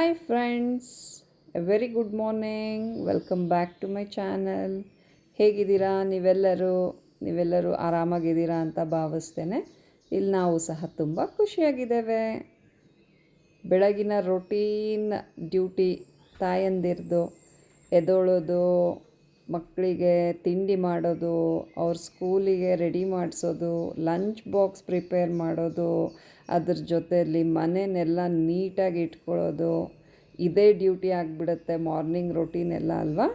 Hi friends, a very good morning. Welcome back to my channel. ಹೇಗಿದ್ದೀರಾ ನೀವೆಲ್ಲರೂ ಆರಾಮಾಗಿದ್ದೀರಾ ಅಂತ ಭಾವಿಸ್ತೇನೆ. ಇಲ್ಲಿ ನಾವು ಸಹ ತುಂಬ ಖುಷಿಯಾಗಿದ್ದೇವೆ. ಬೆಳಗಿನ ರೊಟೀನ್ ಡ್ಯೂಟಿ ತಾಯಂದಿರ್ದು ಎದ್ದೊಳೋದು, ಮಕ್ಕಳಿಗೆ ತಿಂಡಿ ಮಾಡೋದು, ಅವ್ರ ಸ್ಕೂಲಿಗೆ ರೆಡಿ ಮಾಡಿಸೋದು, ಲಂಚ್ ಬಾಕ್ಸ್ ಪ್ರಿಪೇರ್ ಮಾಡೋದು, ಅದ್ರ ಜೊತೆಯಲ್ಲಿ ಮನೆಯನ್ನೆಲ್ಲ ನೀಟಾಗಿ ಇಟ್ಕೊಳ್ಳೋದು, ಇದೇ ಡ್ಯೂಟಿ ಆಗಿಬಿಡುತ್ತೆ ಮಾರ್ನಿಂಗ್ ರೊಟೀನ್ ಎಲ್ಲ ಅಲ್ವಾ.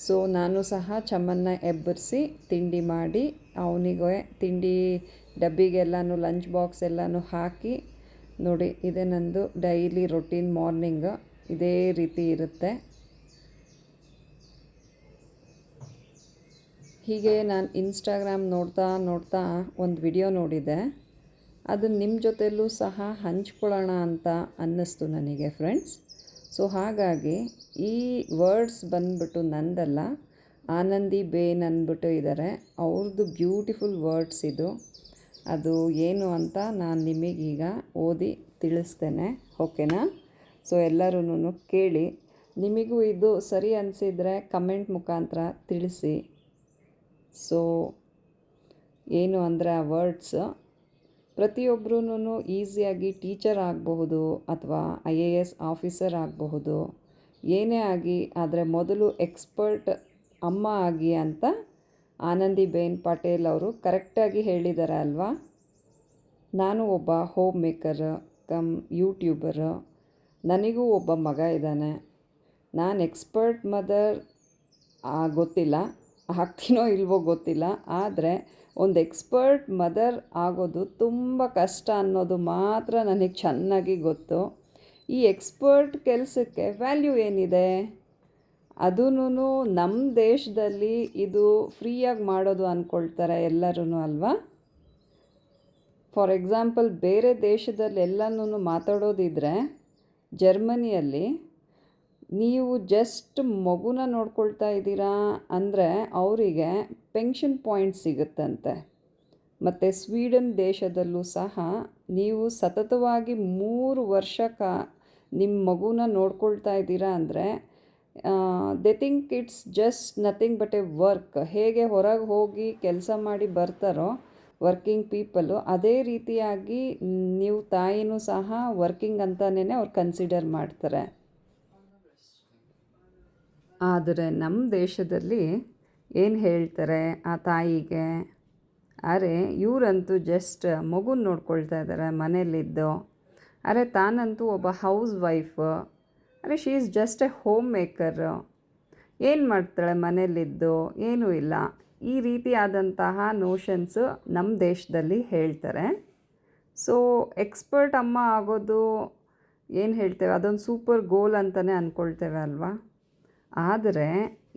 ಸೊ ನಾನು ಸಹ ಚಮ್ಮನ್ನ ಎಬ್ಬರಿಸಿ ತಿಂಡಿ ಮಾಡಿ ಅವನಿಗೆ ತಿಂಡಿ ಡಬ್ಬಿಗೆಲ್ಲನೂ ಲಂಚ್ ಬಾಕ್ಸ್ ಎಲ್ಲನೂ ಹಾಕಿ ನೋಡಿ, ಇದೇ ನಂದು ಡೈಲಿ ರೊಟೀನ್. ಮಾರ್ನಿಂಗ್ ಇದೇ ರೀತಿ ಇರುತ್ತೆ. ಹೀಗೆ ನಾನು ಇನ್ಸ್ಟಾಗ್ರಾಮ್ ನೋಡ್ತಾ ಒಂದು ವಿಡಿಯೋ ನೋಡಿದೆ. ಅದು ನಿಮ್ಮ ಜೊತೆಯಲ್ಲೂ ಸಹ ಹಂಚ್ಕೊಳ್ಳೋಣ ಅಂತ ಅನ್ನಿಸ್ತು ನನಗೆ ಫ್ರೆಂಡ್ಸ್. ಸೊ ಹಾಗಾಗಿ ಈ ವರ್ಡ್ಸ್ ಬಂದ್ಬಿಟ್ಟು ನಂದಲ್ಲ, ಆನಂದಿ ಬೇನ್ ಅಂದ್ಬಿಟ್ಟು ಇದ್ದಾರೆ, ಅವ್ರದ್ದು ಬ್ಯೂಟಿಫುಲ್ ವರ್ಡ್ಸ್ ಇದು. ಅದು ಏನು ಅಂತ ನಾನು ನಿಮಗೀಗ ಓದಿ ತಿಳಿಸ್ತೇನೆ, ಓಕೆನಾ? ಸೊ ಎಲ್ಲರೂ ಕೇಳಿ. ನಿಮಗೂ ಇದು ಸರಿ ಅನಿಸಿದರೆ ಕಮೆಂಟ್ ಮುಖಾಂತರ ತಿಳಿಸಿ. ಸೊ ಏನು ಅಂದರೆ ಆ ವರ್ಡ್ಸ್ ಪ್ರತಿಯೊಬ್ಬರೂ ಈಸಿಯಾಗಿ ಟೀಚರ್ ಆಗಬಹುದು ಅಥವಾ IAS ಆಫೀಸರ್ ಆಗಬಹುದು, ಏನೇ ಆಗಿ, ಆದರೆ ಮೊದಲು ಎಕ್ಸ್ಪರ್ಟ್ ಅಮ್ಮ ಆಗಿ ಅಂತ ಆನಂದಿಬೇನ್ ಪಟೇಲ್ ಅವರು ಕರೆಕ್ಟಾಗಿ ಹೇಳಿದ್ದಾರೆ ಅಲ್ವಾ. ನಾನು ಒಬ್ಬ ಹೋಮ್ ಮೇಕರ್ ಕಮ್ ಯೂಟ್ಯೂಬರ್. ನನಗೂ ಒಬ್ಬ ಮಗ ಇದ್ದಾನೆ. ನಾನು ಎಕ್ಸ್ಪರ್ಟ್ ಮದರ್ ಗೊತ್ತಿಲ್ಲ, ಆಗ್ತೀನೋ ಇಲ್ವೋ ಗೊತ್ತಿಲ್ಲ, ಆದರೆ ಒಂದು ಎಕ್ಸ್ಪರ್ಟ್ ಮದರ್ ಆಗೋದು ತುಂಬ ಕಷ್ಟ ಅನ್ನೋದು ಮಾತ್ರ ನನಗೆ ಚೆನ್ನಾಗಿ ಗೊತ್ತು. ಈ ಎಕ್ಸ್ಪರ್ಟ್ ಕೆಲಸಕ್ಕೆ ವ್ಯಾಲ್ಯೂ ಏನಿದೆ? ಅದೂ ನಮ್ಮ ದೇಶದಲ್ಲಿ ಇದು ಫ್ರೀಯಾಗಿ ಮಾಡೋದು ಅಂದ್ಕೊಳ್ತಾರೆ ಎಲ್ಲರೂ ಅಲ್ವಾ. ಫಾರ್ ಎಕ್ಸಾಂಪಲ್ ಬೇರೆ ದೇಶದಲ್ಲಿ ಎಲ್ಲನೂ ಮಾತಾಡೋದಿದ್ರೆ, ಜರ್ಮನಿಯಲ್ಲಿ ನೀವು ಜಸ್ಟ್ ಮಗುನ ನೋಡ್ಕೊಳ್ತಾ ಇದ್ದೀರಾ ಅಂದರೆ ಅವರಿಗೆ ಪೆನ್ಷನ್ ಪಾಯಿಂಟ್ ಸಿಗುತ್ತಂತೆ. ಮತ್ತು ಸ್ವೀಡನ್ ದೇಶದಲ್ಲೂ ಸಹ ನೀವು ಸತತವಾಗಿ 3 ವರ್ಷ ನಿಮ್ಮ ಮಗುನ ನೋಡ್ಕೊಳ್ತಾ ಇದ್ದೀರಾ ಅಂದರೆ they think it's just nothing but a work. ಹೇಗೆ ಹೊರಗೆ ಹೋಗಿ ಕೆಲಸ ಮಾಡಿ ಬರ್ತಾರೋ ವರ್ಕಿಂಗ್ ಪೀಪಲ್ಲು, ಅದೇ ರೀತಿಯಾಗಿ ನೀವು ತಾಯಿನೂ ಸಹ ವರ್ಕಿಂಗ್ ಅಂತಲೇ ಅವ್ರು ಕನ್ಸಿಡರ್ ಮಾಡ್ತಾರೆ. ಆದರೆ ನಮ್ಮ ದೇಶದಲ್ಲಿ ಏನು ಹೇಳ್ತಾರೆ ಆ ತಾಯಿಗೆ? ಅರೆ ಇವರಂತೂ ಜಸ್ಟ್ ಮಗುನ ನೋಡ್ಕೊಳ್ತಾ ಇದ್ದಾರೆ ಮನೇಲಿದ್ದು. ಅರೆ ತಾನಂತೂ ಒಬ್ಬ ಹೌಸ್ ವೈಫ್. ಅರೆ she is just A home maker. ಏನು ಮಾಡ್ತಾಳೆ ಮನೇಲಿದ್ದು? ಏನೂ ಇಲ್ಲ. ಈ ರೀತಿಯಾದಂತಹ ನೋಷನ್ಸು ನಮ್ಮ ದೇಶದಲ್ಲಿ ಹೇಳ್ತಾರೆ. ಸೊ ಎಕ್ಸ್ಪರ್ಟ್ ಅಮ್ಮ ಆಗೋದು ಏನು ಹೇಳ್ತೇವೆ, ಅದೊಂದು ಸೂಪರ್ ಗೋಲ್ ಅಂತಲೇ ಅಂದ್ಕೊಳ್ತೇವೆ ಅಲ್ವಾ. ಆದರೆ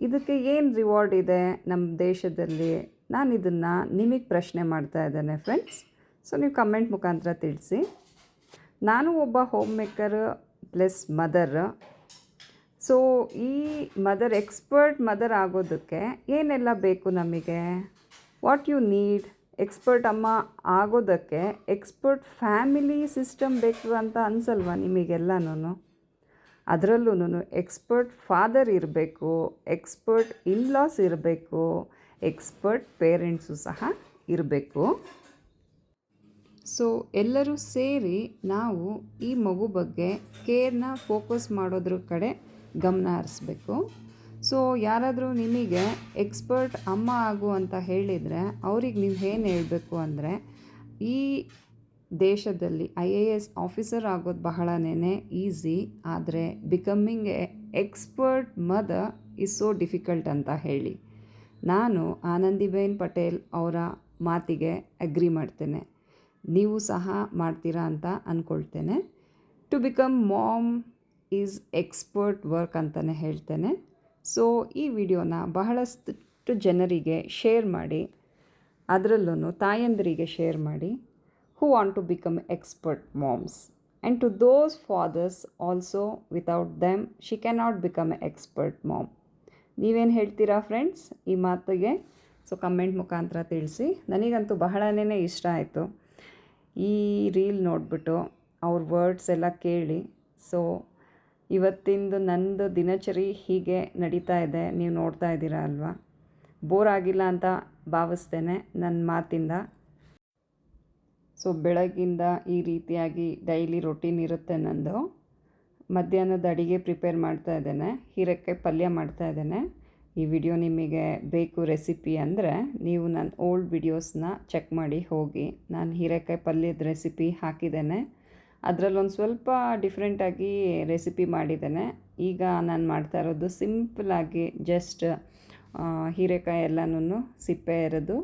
ಇದಕ್ಕೆ ಏನು ರಿವಾರ್ಡ್ ಇದೆ ನಮ್ಮ ದೇಶದಲ್ಲಿ? ನಾನು ಇದನ್ನು ನಿಮಗೆ ಪ್ರಶ್ನೆ ಮಾಡ್ತಾ ಇದ್ದೇನೆ ಫ್ರೆಂಡ್ಸ್. ಸೊ ನೀವು ಕಮೆಂಟ್ ಮುಖಾಂತರ ತಿಳಿಸಿ. ನಾನು ಒಬ್ಬ home maker plus mother. So ಈ ಎಕ್ಸ್ಪರ್ಟ್ ಮದರ್ ಆಗೋದಕ್ಕೆ ಏನೆಲ್ಲ ಬೇಕು ನಮಗೆ? What you need? ಎಕ್ಸ್ಪರ್ಟ್ ಅಮ್ಮ ಆಗೋದಕ್ಕೆ ಎಕ್ಸ್ಪರ್ಟ್ ಫ್ಯಾಮಿಲಿ ಸಿಸ್ಟಮ್ ಬೇಕು ಅಂತ ಅನಿಸಲ್ವಾ ನಿಮಗೆಲ್ಲನೂ? ಅದರಲ್ಲೂ ಎಕ್ಸ್ಪರ್ಟ್ ಫಾದರ್ ಇರಬೇಕು, ಎಕ್ಸ್ಪರ್ಟ್ ಇನ್ಲಾಸ್ ಇರಬೇಕು, ಎಕ್ಸ್ಪರ್ಟ್ ಪೇರೆಂಟ್ಸು ಸಹ ಇರಬೇಕು. ಸೊ ಎಲ್ಲರೂ ಸೇರಿ ನಾವು ಈ ಮಗು ಬಗ್ಗೆ ಕೇರ್ನ ಫೋಕಸ್ ಮಾಡೋದ್ರ ಕಡೆ ಗಮನ ಹರಿಸ್ಬೇಕು. ಸೊ ಯಾರಾದರೂ ನಿಮಗೆ ಎಕ್ಸ್ಪರ್ಟ್ ಅಮ್ಮ ಆಗು ಅಂತ ಹೇಳಿದರೆ ಅವ್ರಿಗೆ ನೀವು ಏನು ಹೇಳಬೇಕು ಅಂದರೆ, ಈ ದೇಶದಲ್ಲಿ IAS ಆಫೀಸರ್ ಆಗೋದು ಬಹಳನೇ ಈಸಿ, ಆದರೆ becoming A expert mother is so difficult ಅಂತ ಹೇಳಿ. ನಾನು ಆನಂದಿಬೇನ್ ಪಟೇಲ್ ಅವರ ಮಾತಿಗೆ ಅಗ್ರಿ ಮಾಡ್ತೇನೆ. ನೀವು ಸಹ ಮಾಡ್ತೀರಾ ಅಂತ ಅಂದ್ಕೊಳ್ತೇನೆ. To become mom is expert work ಅಂತಲೇ ಹೇಳ್ತೇನೆ. ಸೊ ಈ ವಿಡಿಯೋನ ಬಹಳಷ್ಟು ಜನರಿಗೆ ಶೇರ್ ಮಾಡಿ, ಅದರಲ್ಲೂ ತಾಯಂದಿರಿಗೆ ಶೇರ್ ಮಾಡಿ, who want to become expert moms, and to those fathers also, without them she cannot become an expert mom. ನೀವೇನು ಹೇಳ್ತೀರಾ ಫ್ರೆಂಡ್ಸ್ ಈ ಮಾತಿಗೆ? ಸೊ ಕಮೆಂಟ್ ಮುಖಾಂತರ ತಿಳಿಸಿ. ನನಗಂತೂ ಬಹಳನೇ ಇಷ್ಟ ಆಯಿತು ಈ ರೀಲ್ ನೋಡಿಬಿಟ್ಟು, ಅವ್ರ ವರ್ಡ್ಸ್ ಎಲ್ಲ ಕೇಳಿ. ಸೊ ಇವತ್ತಿಂದು ನಂದು ದಿನಚರಿ ಹೀಗೆ ನಡೀತಾ ಇದೆ, ನೀವು ನೋಡ್ತಾ ಇದ್ದೀರಾ ಅಲ್ವಾ. ಬೋರ್ ಆಗಿಲ್ಲ ಅಂತ ಭಾವಿಸ್ತೇನೆ ನನ್ನ ಮಾತಿಂದ. ಸೊ ಬೆಳಗ್ಗಿಂದ ಈ ರೀತಿಯಾಗಿ ಡೈಲಿ ರೊಟೀನ್ ಇರುತ್ತೆ ನಂದು. ಮಧ್ಯಾಹ್ನದ ಅಡುಗೆ ಪ್ರಿಪೇರ್ ಮಾಡ್ತಾ ಇದ್ದೇನೆ, ಹೀರೆಕಾಯಿ ಪಲ್ಯ ಮಾಡ್ತಾ ಇದ್ದೇನೆ. ಈ ವಿಡಿಯೋ ನಿಮಗೆ ಬೇಕು ರೆಸಿಪಿ ಅಂದರೆ ನೀವು ನನ್ನ ಓಲ್ಡ್ ವಿಡಿಯೋಸ್ನ ಚೆಕ್ ಮಾಡಿ ಹೋಗಿ. ನಾನು ಹೀರೆಕಾಯಿ ಪಲ್ಯದ ರೆಸಿಪಿ ಹಾಕಿದ್ದೇನೆ, ಅದರಲ್ಲೊಂದು ಸ್ವಲ್ಪ ಡಿಫ್ರೆಂಟಾಗಿ ರೆಸಿಪಿ ಮಾಡಿದ್ದೇನೆ. ಈಗ ನಾನು ಮಾಡ್ತಾ ಇರೋದು ಸಿಂಪಲಾಗಿ ಜಸ್ಟ್ ಹೀರೆಕಾಯಿ ಎಲ್ಲನೂ ಸಿಪ್ಪೆ ಎರೆದು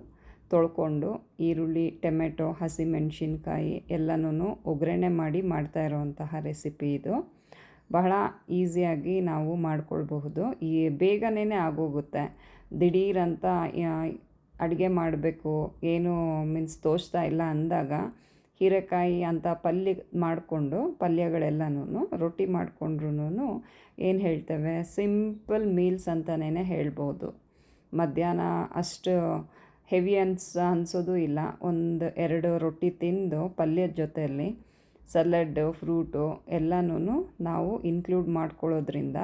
ತೊಳ್ಕೊಂಡು ಈರುಳ್ಳಿ, ಟೊಮೆಟೊ, ಹಸಿಮೆಣಸಿನ್ಕಾಯಿ ಎಲ್ಲನೂ ಒಗ್ಗರಣೆ ಮಾಡಿ ಮಾಡ್ತಾ ಇರೋವಂತಹ ರೆಸಿಪಿ ಇದು. ಬಹಳ ಈಸಿಯಾಗಿ ನಾವು ಮಾಡ್ಕೊಳ್ಬಹುದು, ಈ ಬೇಗನೆ ಆಗೋಗುತ್ತೆ. ದಿಢೀರಂತ ಅಡುಗೆ ಮಾಡಬೇಕು ಏನು ಮೀನ್ಸ್ ತೋಚ್ತಾ ಇಲ್ಲ ಅಂದಾಗ ಹೀರೆಕಾಯಿ ಅಂತ ಪಲ್ಯ ಮಾಡಿಕೊಂಡು ಪಲ್ಯಗಳೆಲ್ಲನೂ ರೊಟ್ಟಿ ಮಾಡಿಕೊಂಡ್ರೂ ಏನು ಹೇಳ್ತೇವೆ ಸಿಂಪಲ್ ಮೀಲ್ಸ್ ಅಂತಲೇ ಹೇಳ್ಬೋದು. ಮಧ್ಯಾಹ್ನ ಅಷ್ಟು ಹೆವಿ ಅನಿಸೋದು ಇಲ್ಲ. 1-2 ರೊಟ್ಟಿ ತಿಂದು ಪಲ್ಯದ ಜೊತೆಯಲ್ಲಿ ಸಲಾಡ್, ಫ್ರೂಟು ಎಲ್ಲನೂ ನಾವು ಇನ್ಕ್ಲೂಡ್ ಮಾಡ್ಕೊಳ್ಳೋದ್ರಿಂದ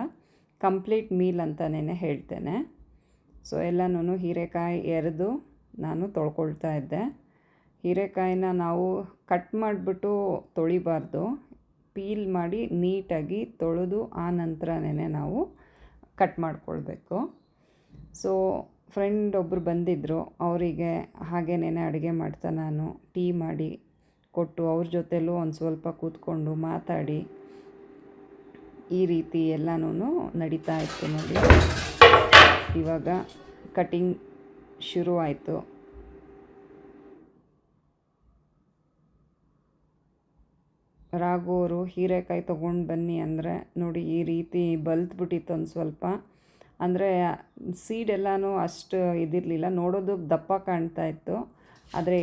ಕಂಪ್ಲೀಟ್ ಮೀಲ್ ಅಂತಲೇ ಹೇಳ್ತೇನೆ. ಸೊ ಎಲ್ಲನೂ ಹೀರೆಕಾಯಿ ಎರೆದು ನಾನು ತೊಳ್ಕೊಳ್ತಾ ಇದ್ದೆ. ಹೀರೆಕಾಯಿನ ನಾವು ಕಟ್ ಮಾಡಿಬಿಟ್ಟು ತೊಳಿಬಾರ್ದು, ಪೀಲ್ ಮಾಡಿ ನೀಟಾಗಿ ತೊಳೆದು ಆ ನಂತರನೇ ನಾವು ಕಟ್ ಮಾಡ್ಕೊಳ್ಬೇಕು. ಸೊ ಫ್ರೆಂಡ್ ಒಬ್ಬರು ಬಂದಿದ್ದರು, ಅವರಿಗೆ ಹಾಗೇನೇ ಅಡುಗೆ ಮಾಡ್ತಾ ನಾನು ಟೀ ಮಾಡಿ ಕೊಟ್ಟು ಅವ್ರ ಜೊತೆಲೂ ಒಂದು ಸ್ವಲ್ಪ ಕೂತ್ಕೊಂಡು ಮಾತಾಡಿ ಈ ರೀತಿ ಎಲ್ಲನೂ ನಡೀತಾ ಇತ್ತು ನೋಡಿ. ಇವಾಗ ಕಟಿಂಗ್ ಶುರುವಾಯಿತು. ರಾಘು ಹೀರೆಕಾಯಿ ತೊಗೊಂಡು ಬನ್ನಿ ಅಂದರೆ ನೋಡಿ ಈ ರೀತಿ ಬಲ್ತ್ಬಿಟ್ಟಿತ್ತು ಒಂದು ಸ್ವಲ್ಪ. ಅಂದರೆ ಸೀಡೆಲ್ಲನೂ ಅಷ್ಟು ಇದಿರಲಿಲ್ಲ, ನೋಡೋದಕ್ಕೆ ದಪ್ಪ ಕಾಣ್ತಾ ಇತ್ತು, ಆದರೆ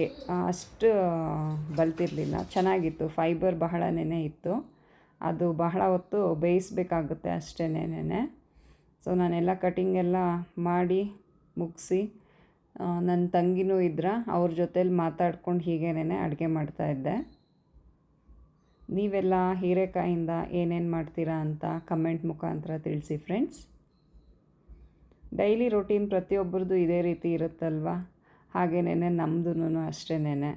ಅಷ್ಟು ಬಲ್ತಿರಲಿಲ್ಲ. ಚೆನ್ನಾಗಿತ್ತು, ಫೈಬರ್ ಬಹಳನೇ ಇತ್ತು. ಅದು ಬಹಳ ಹೊತ್ತು ಬೇಯಿಸಬೇಕಾಗುತ್ತೆ ಅಷ್ಟೇನೇ. ಸೊ ನಾನೆಲ್ಲ ಕಟಿಂಗ್ ಎಲ್ಲ ಮಾಡಿ ಮುಗಿಸಿ ನನ್ನ ತಂಗಿನೂ ಇದ್ರೆ ಅವ್ರ ಜೊತೇಲಿ ಮಾತಾಡ್ಕೊಂಡು ಹೀಗೇನೆ ಅಡುಗೆ ಮಾಡ್ತಾಯಿದ್ದೆ. ನೀವೆಲ್ಲ ಹೀರೆಕಾಯಿಂದ ಏನೇನು ಮಾಡ್ತೀರಾ ಅಂತ ಕಮೆಂಟ್ ಮುಖಾಂತರ ತಿಳಿಸಿ ಫ್ರೆಂಡ್ಸ್. ಡೈಲಿ ರೊಟೀನ್ ಪ್ರತಿಯೊಬ್ಬರದ್ದು ಇದೇ ರೀತಿ ಇರುತ್ತಲ್ವ, ಹಾಗೇನೇ ನಮ್ಮದೂ ಅಷ್ಟೇನೆ.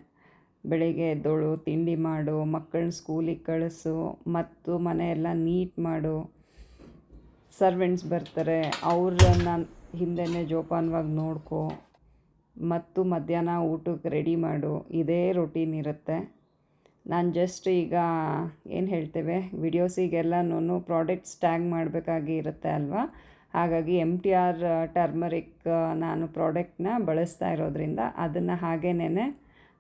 ಬೆಳಿಗ್ಗೆ ಎದ್ದೋಳು, ತಿಂಡಿ ಮಾಡು, ಮಕ್ಕಳನ್ನ ಸ್ಕೂಲಿಗೆ ಕಳಿಸು, ಮತ್ತು ಮನೆಯೆಲ್ಲ ನೀಟ್ ಮಾಡು, ಸರ್ವೆಂಟ್ಸ್ ಬರ್ತಾರೆ ಅವ್ರನ್ನ ಹಿಂದೆಯೇ ಜೋಪಾನವಾಗಿ ನೋಡ್ಕೊ, ಮತ್ತು ಮಧ್ಯಾಹ್ನ ಊಟಕ್ಕೆ ರೆಡಿ ಮಾಡು, ಇದೇ ರೊಟೀನ್ ಇರುತ್ತೆ. ನಾನು ಜಸ್ಟ್ ಈಗ ಏನು ಹೇಳ್ತೇವೆ ವಿಡಿಯೋಸಿಗೆಲ್ಲನೂ ಪ್ರಾಡಕ್ಟ್ಸ್ ಟ್ಯಾಗ್ ಮಾಡಬೇಕಾಗಿ ಇರುತ್ತೆ ಅಲ್ವಾ, ಹಾಗಾಗಿ MTR ಟರ್ಮರಿಕ್ ನಾನು ಪ್ರಾಡಕ್ಟ್ನ ಬಳಸ್ತಾ ಇರೋದ್ರಿಂದ ಅದನ್ನು ಹಾಗೇನೇ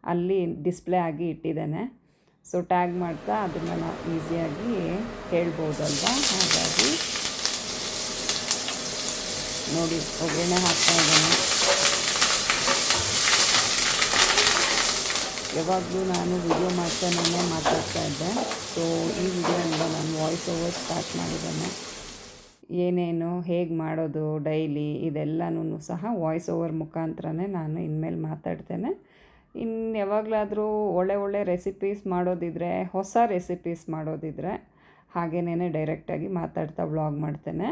ಅಲ್ಲಿ ಡಿಸ್ಪ್ಲೇ ಆಗಿ ಇಟ್ಟಿದ್ದೇನೆ. ಸೊ ಟ್ಯಾಗ್ ಮಾಡ್ತಾ ಅದನ್ನು ನಾವು ಈಸಿಯಾಗಿ ಹೇಳ್ಬೋದಲ್ವ. ಹಾಗಾಗಿ ನೋಡಿ ಒಗ್ಗರಣೆ ಹಾಕ್ತಾ ಇದ್ದೇನೆ. ಯಾವಾಗಲೂ ನಾನು ವಿಡಿಯೋ ಮಾಡ್ತಾನೇ ಮಾತಾಡ್ತಾ ಇದ್ದೆ. ಸೊ ಈ ವಿಡಿಯೋಯಿಂದ ನಾನು ವಾಯ್ಸ್ ಓವರ್ ಸ್ಟಾರ್ಟ್ ಮಾಡಿದ್ದೇನೆ. ಏನೇನು ಹೇಗೆ ಮಾಡೋದು ಡೈಲಿ ಇದೆಲ್ಲನೂ ಸಹ ವಾಯ್ಸ್ ಓವರ್ ಮುಖಾಂತರನೇ ನಾನು ಇನ್ಮೇಲೆ ಮಾತಾಡ್ತೇನೆ. ಇನ್ನು ಯಾವಾಗಲಾದರೂ ಒಳ್ಳೆ ರೆಸಿಪೀಸ್ ಮಾಡೋದಿದ್ರೆ, ಹೊಸ ರೆಸಿಪೀಸ್ ಮಾಡೋದಿದ್ರೆ ಹಾಗೇನೇ ಡೈರೆಕ್ಟಾಗಿ ಮಾತಾಡ್ತಾ ವ್ಲಾಗ್ ಮಾಡ್ತೇನೆ.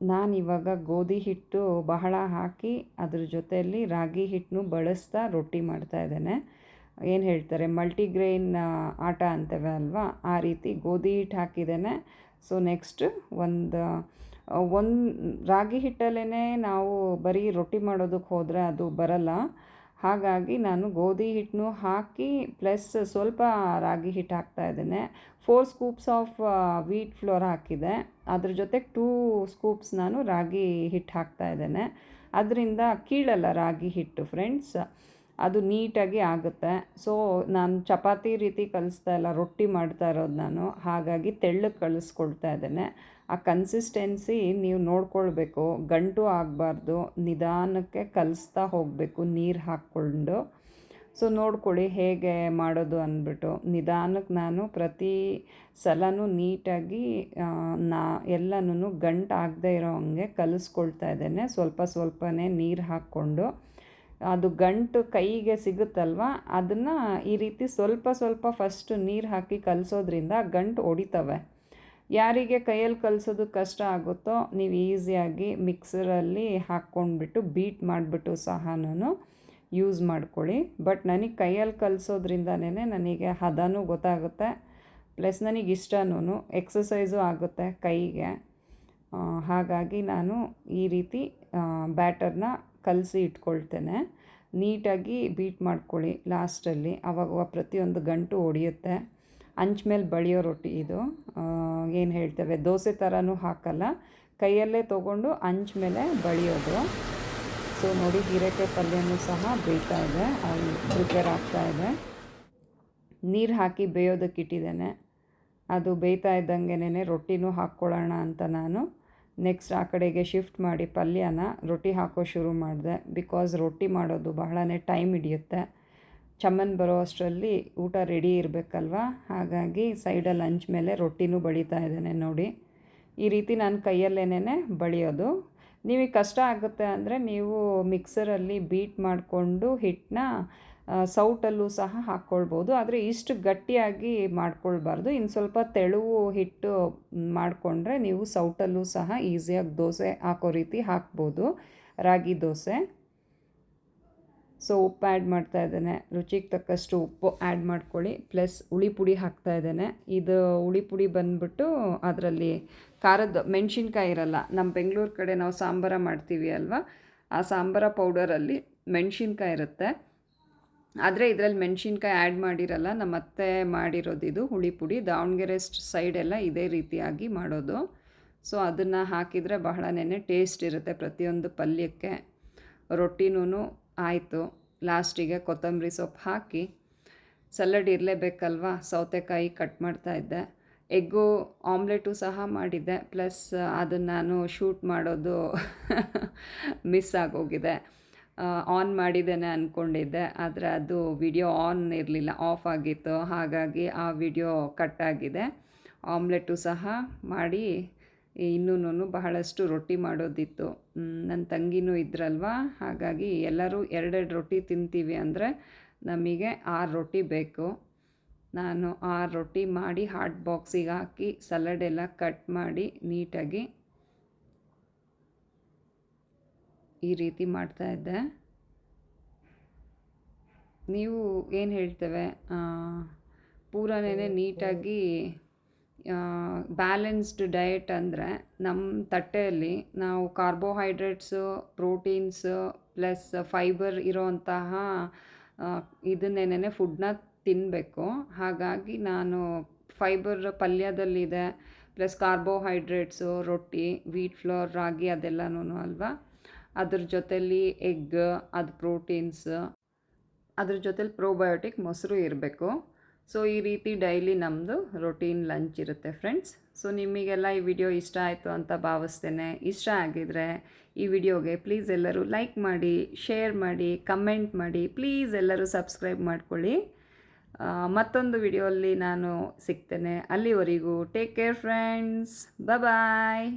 ನಾನಿವಾಗ ಗೋಧಿ ಹಿಟ್ಟು ಬಹಳ ಹಾಕಿ ಅದ್ರ ಜೊತೆಯಲ್ಲಿ ರಾಗಿ ಹಿಟ್ಟನ್ನು ಬಳಸ್ತಾ ರೊಟ್ಟಿ ಮಾಡ್ತಾಯಿದ್ದೇನೆ. ಏನು ಹೇಳ್ತಾರೆ ಮಲ್ಟಿಗ್ರೈನ್ ಆಟ ಅಂತೇವೆ ಅಲ್ವಾ, ಆ ರೀತಿ ಗೋಧಿ ಹಿಟ್ಟು ಹಾಕಿದ್ದೇನೆ. ಸೊ ನೆಕ್ಸ್ಟ್ ಒಂದು ರಾಗಿ ಹಿಟ್ಟಲ್ಲೇ ನಾವು ಬರೀ ರೊಟ್ಟಿ ಮಾಡೋದಕ್ಕೆ ಹೋದರೆ ಅದು ಬರಲ್ಲ. ಹಾಗಾಗಿ ನಾನು ಗೋಧಿ ಹಿಟ್ಟನ್ನು ಹಾಕಿ ಪ್ಲಸ್ ಸ್ವಲ್ಪ ರಾಗಿ ಹಿಟ್ಟು ಹಾಕ್ತಾಯಿದ್ದೇನೆ. 4 ಸ್ಕೂಪ್ಸ್ ಆಫ್ ವೀಟ್ ಫ್ಲೋರ್ ಹಾಕಿದೆ, ಅದ್ರ ಜೊತೆಗೆ 2 ಸ್ಕೂಪ್ಸ್ ನಾನು ರಾಗಿ ಹಿಟ್ಟು ಹಾಕ್ತಾಯಿದ್ದೇನೆ. ಅದರಿಂದ ಕೀಳಲ್ಲ ರಾಗಿ ಹಿಟ್ಟು ಫ್ರೆಂಡ್ಸ್, ಅದು ನೀಟಾಗಿ ಆಗುತ್ತೆ. ಸೊ ನಾನು ಚಪಾತಿ ರೀತಿ ಕಲಿಸ್ತಾ ಇಲ್ಲ, ರೊಟ್ಟಿ ಮಾಡ್ತಾ ಇರೋದು ನಾನು, ಹಾಗಾಗಿ ತೆಳ್ಳಗೆ ಕಲಿಸ್ಕೊಳ್ತಾ ಇದ್ದೇನೆ. ಆ ಕನ್ಸಿಸ್ಟೆನ್ಸಿ ನೀವು ನೋಡ್ಕೊಳ್ಬೇಕು, ಗಂಟು ಆಗಬಾರ್ದು, ನಿಧಾನಕ್ಕೆ ಕಲಿಸ್ತಾ ಹೋಗಬೇಕು ನೀರು ಹಾಕ್ಕೊಂಡು. ಸೊ ನೋಡ್ಕೊಳ್ಳಿ ಹೇಗೆ ಮಾಡೋದು ಅಂದ್ಬಿಟ್ಟು ನಿಧಾನಕ್ಕೆ ನಾನು ಪ್ರತಿ ಸಲನೂ ನೀಟಾಗಿ ಎಲ್ಲನೂ ಗಂಟು ಆಗದೆ ಇರೋ ಹಂಗೆ ಕಲಿಸ್ಕೊಳ್ತಾ ಇದ್ದೇನೆ. ಸ್ವಲ್ಪನೇ ನೀರು ಹಾಕ್ಕೊಂಡು ಅದು ಗಂಟು ಕೈಗೆ ಸಿಗುತ್ತಲ್ವ, ಅದನ್ನು ಈ ರೀತಿ ಸ್ವಲ್ಪ ಸ್ವಲ್ಪ ಫಸ್ಟ್ ನೀರು ಹಾಕಿ ಕಲಸೋದ್ರಿಂದ ಗಂಟು ಹೊಡಿತವೆ. ಯಾರಿಗೆ ಕೈಯಲ್ಲಿ ಕಲಿಸೋದು ಕಷ್ಟ ಆಗುತ್ತೋ ನೀವು ಈಸಿಯಾಗಿ ಮಿಕ್ಸರಲ್ಲಿ ಹಾಕ್ಕೊಂಡ್ಬಿಟ್ಟು ಬೀಟ್ ಮಾಡಿಬಿಟ್ಟು ಸಹನೂ ಯೂಸ್ ಮಾಡ್ಕೊಳ್ಳಿ. ಬಟ್ ನನಗೆ ಕೈಯಲ್ಲಿ ಕಲಿಸೋದ್ರಿಂದನೇ ನನಗೆ ಹದನೂ ಗೊತ್ತಾಗುತ್ತೆ, ಪ್ಲಸ್ ನನಗೆ ಇಷ್ಟನೂ ಎಕ್ಸಸೈಸು ಆಗುತ್ತೆ ಕೈಗೆ. ಹಾಗಾಗಿ ನಾನು ಈ ರೀತಿ ಬ್ಯಾಟರ್ನ ಕಲಸಿ ಇಟ್ಕೊಳ್ತೇನೆ. ನೀಟಾಗಿ ಬೀಟ್ ಮಾಡ್ಕೊಳ್ಳಿ ಲಾಸ್ಟಲ್ಲಿ, ಆವಾಗ ಪ್ರತಿಯೊಂದು ಗಂಟು ಹೊಡೆಯುತ್ತೆ. ಅಂಚ ಮೇಲೆ ಬಳಿಯೋ ರೊಟ್ಟಿ ಇದು, ಏನು ಹೇಳ್ತೇವೆ ದೋಸೆ ಥರನೂ ಹಾಕಲ್ಲ, ಕೈಯಲ್ಲೇ ತೊಗೊಂಡು ಅಂಚ ಮೇಲೆ ಬಳಿಯೋದು. ಸೊ ನೋಡಿ, ಹೀರೆಕಾಯಿ ಪಲ್ಯನೂ ಸಹ ಬೇಯ್ತಾ ಇದೆ, ಅಲ್ಲಿ ಪ್ರಿಪೇರ್ ಆಗ್ತಾಯಿದೆ. ನೀರು ಹಾಕಿ ಬೇಯೋದಕ್ಕೆ ಇಟ್ಟಿದ್ದೇನೆ. ಅದು ಬೇಯ್ತಾ ಇದ್ದಂಗೆನೇ ರೊಟ್ಟಿನೂ ಹಾಕ್ಕೊಳ್ಳೋಣ ಅಂತ ನಾನು ನೆಕ್ಸ್ಟ್ ಆ ಕಡೆಗೆ ಶಿಫ್ಟ್ ಮಾಡಿ ಪಲ್ಯನ ರೊಟ್ಟಿ ಹಾಕೋ ಶುರು ಮಾಡಿದೆ. ಬಿಕಾಸ್ ರೊಟ್ಟಿ ಮಾಡೋದು ಬಹಳನೇ ಟೈಮ್ ಹಿಡಿಯುತ್ತೆ. ಚಮ್ಮನ್ ಬರೋ ಅಷ್ಟರಲ್ಲಿ ಊಟ ರೆಡಿ ಇರಬೇಕಲ್ವ, ಹಾಗಾಗಿ ಸೈಡಲ್ಲಿ ಅಂಚ ಮೇಲೆ ರೊಟ್ಟಿನೂ ಬಳಿತಾ ಇದ್ದೇನೆ ನೋಡಿ. ಈ ರೀತಿ ನಾನು ಕೈಯಲ್ಲೇನೇ ಬಳಿಯೋದು. ನಿಮಗೆ ಕಷ್ಟ ಆಗುತ್ತೆ ಅಂದರೆ ನೀವು ಮಿಕ್ಸರಲ್ಲಿ ಬೀಟ್ ಮಾಡಿಕೊಂಡು ಹಿಟ್ಟನ್ನ ಸೌಟಲ್ಲೂ ಸಹ ಹಾಕ್ಕೊಳ್ಬೋದು. ಆದರೆ ಇಷ್ಟು ಗಟ್ಟಿಯಾಗಿ ಮಾಡ್ಕೊಳ್ಬಾರ್ದು. ಇನ್ನು ಸ್ವಲ್ಪ ತೆಳುವು ಹಿಟ್ಟು ಮಾಡಿಕೊಂಡ್ರೆ ನೀವು ಸೌಟಲ್ಲೂ ಸಹ ಈಸಿಯಾಗಿ ದೋಸೆ ಹಾಕೋ ರೀತಿ ಹಾಕ್ಬೋದು, ರಾಗಿ ದೋಸೆ. ಸೊ ಉಪ್ಪು ಆ್ಯಡ್ ಮಾಡ್ತಾ ಇದ್ದೇನೆ, ರುಚಿಗೆ ತಕ್ಕಷ್ಟು ಉಪ್ಪು ಆ್ಯಡ್ ಮಾಡ್ಕೊಳ್ಳಿ. ಪ್ಲಸ್ ಹುಳಿ ಪುಡಿ ಹಾಕ್ತಾ ಇದ್ದೇನೆ. ಇದು ಹುಳಿ ಪುಡಿ ಬಂದುಬಿಟ್ಟು ಅದರಲ್ಲಿ ಖಾರದ ಮೆಣಸಿನ್ಕಾಯಿ ಇರಲ್ಲ. ನಮ್ಮ ಬೆಂಗಳೂರು ಕಡೆ ನಾವು ಸಾಂಬಾರ ಮಾಡ್ತೀವಿ ಅಲ್ವಾ, ಆ ಸಾಂಬಾರ ಪೌಡರಲ್ಲಿ ಮೆಣಸಿನ್ಕಾಯಿ ಇರುತ್ತೆ. ಆದರೆ ಇದರಲ್ಲಿ ಮೆಣಸಿನ್ಕಾಯಿ ಆ್ಯಡ್ ಮಾಡಿರಲ್ಲ, ನಮ್ಮ ಅತ್ತೆ ಮಾಡಿರೋದಿದು ಹುಳಿ ಪುಡಿ. ದಾವಣಗೆರೆ ಸೈಡೆಲ್ಲ ಇದೇ ರೀತಿಯಾಗಿ ಮಾಡೋದು. ಸೊ ಅದನ್ನು ಹಾಕಿದರೆ ಬಹಳನೇ ಟೇಸ್ಟ್ ಇರುತ್ತೆ ಪ್ರತಿಯೊಂದು ಪಲ್ಯಕ್ಕೆ. ರೊಟ್ಟಿನೂ ಆಯಿತು. ಲಾಸ್ಟಿಗೆ ಕೊತ್ತಂಬರಿ ಸೊಪ್ಪು ಹಾಕಿ, ಸಲಾಡ್ ಇರಲೇಬೇಕಲ್ವ, ಸೌತೆಕಾಯಿ ಕಟ್ ಮಾಡ್ತಾಯಿದ್ದೆ. ಎಗ್ಗು ಆಮ್ಲೆಟು ಸಹ ಮಾಡಿದ್ದೆ, ಪ್ಲಸ್ ಅದನ್ನು ನಾನು ಶೂಟ್ ಮಾಡೋದು ಮಿಸ್ ಆಗೋಗಿದೆ. ಆನ್ ಮಾಡಿದ್ದೇನೆ ಅಂದ್ಕೊಂಡಿದ್ದೆ, ಆದರೆ ಅದು ವಿಡಿಯೋ ಆನ್ ಇರಲಿಲ್ಲ, ಆಫ್ ಆಗಿತ್ತು. ಹಾಗಾಗಿ ಆ ವಿಡಿಯೋ ಕಟ್ಟಾಗಿದೆ. ಆಮ್ಲೆಟು ಸಹ ಮಾಡಿ, ಇನ್ನೂ ಬಹಳಷ್ಟು ರೊಟ್ಟಿ ಮಾಡೋದಿತ್ತು. ನನ್ನ ತಂಗಿನೂ ಇದ್ರಲ್ವ, ಹಾಗಾಗಿ ಎಲ್ಲರೂ 2 ರೊಟ್ಟಿ ತಿಂತೀವಿ ಅಂದರೆ ನಮಗೆ 6 ರೊಟ್ಟಿ ಬೇಕು. ನಾನು 6 ರೊಟ್ಟಿ ಮಾಡಿ ಹಾಟ್ ಬಾಕ್ಸಿಗೆ ಹಾಕಿ ಸಲಾಡೆಲ್ಲ ಕಟ್ ಮಾಡಿ ನೀಟಾಗಿ ಈ ರೀತಿ ಮಾಡ್ತಾಯಿದ್ದೆ. ನೀವು ಏನು ಹೇಳ್ತೇವೆ, ಪೂರನೇ ನೀಟಾಗಿ ಬ್ಯಾಲೆನ್ಸ್ಡ್ ಡಯಟ್ ಅಂದರೆ ನಮ್ಮ ತಟ್ಟೆಯಲ್ಲಿ ನಾವು ಕಾರ್ಬೋಹೈಡ್ರೇಟ್ಸು, ಪ್ರೋಟೀನ್ಸು ಪ್ಲಸ್ ಫೈಬರ್ ಇರೋವಂತಹ ಇದನ್ನೇನೆ ಫುಡ್ನ ತಿನ್ನಬೇಕು. ಹಾಗಾಗಿ ನಾನು ಫೈಬರ್ ಪಲ್ಯದಲ್ಲಿದೆ, ಪ್ಲಸ್ ಕಾರ್ಬೋಹೈಡ್ರೇಟ್ಸು, ರೊಟ್ಟಿ, ವೀಟ್ ಫ್ಲೋರ್, ರಾಗಿ ಅದೆಲ್ಲನೂ ಅಲ್ವಾ. ಅದ್ರ ಜೊತೆಲಿ ಎಗ್, ಅದು ಪ್ರೋಟೀನ್ಸ್, ಅದ್ರ ಜೊತೆಲಿ ಪ್ರೋಬಯೋಟಿಕ್ ಮೊಸರು ಇರಬೇಕು. ಸೊ ಈ ರೀತಿ ಡೈಲಿ ನಮ್ಮದು ರೊಟೀನ್ ಲಂಚ್ ಇರುತ್ತೆ ಫ್ರೆಂಡ್ಸ್. ಸೊ ನಿಮಗೆಲ್ಲ ಈ ವಿಡಿಯೋ ಇಷ್ಟ ಆಯಿತು ಅಂತ ಭಾವಿಸ್ತೇನೆ. ಇಷ್ಟ ಆಗಿದರೆ ಈ ವಿಡಿಯೋಗೆ ಪ್ಲೀಸ್ ಎಲ್ಲರೂ ಲೈಕ್ ಮಾಡಿ, ಶೇರ್ ಮಾಡಿ, ಕಮೆಂಟ್ ಮಾಡಿ. ಪ್ಲೀಸ್ ಎಲ್ಲರೂ ಸಬ್ಸ್ಕ್ರೈಬ್ ಮಾಡ್ಕೊಳ್ಳಿ. ಮತ್ತೊಂದು ವಿಡಿಯೋಲ್ಲಿ ನಾನು ಸಿಗ್ತೇನೆ. ಅಲ್ಲಿವರೆಗೂ ಟೇಕ್ ಕೇರ್ ಫ್ರೆಂಡ್ಸ್, ಬಾಯ್.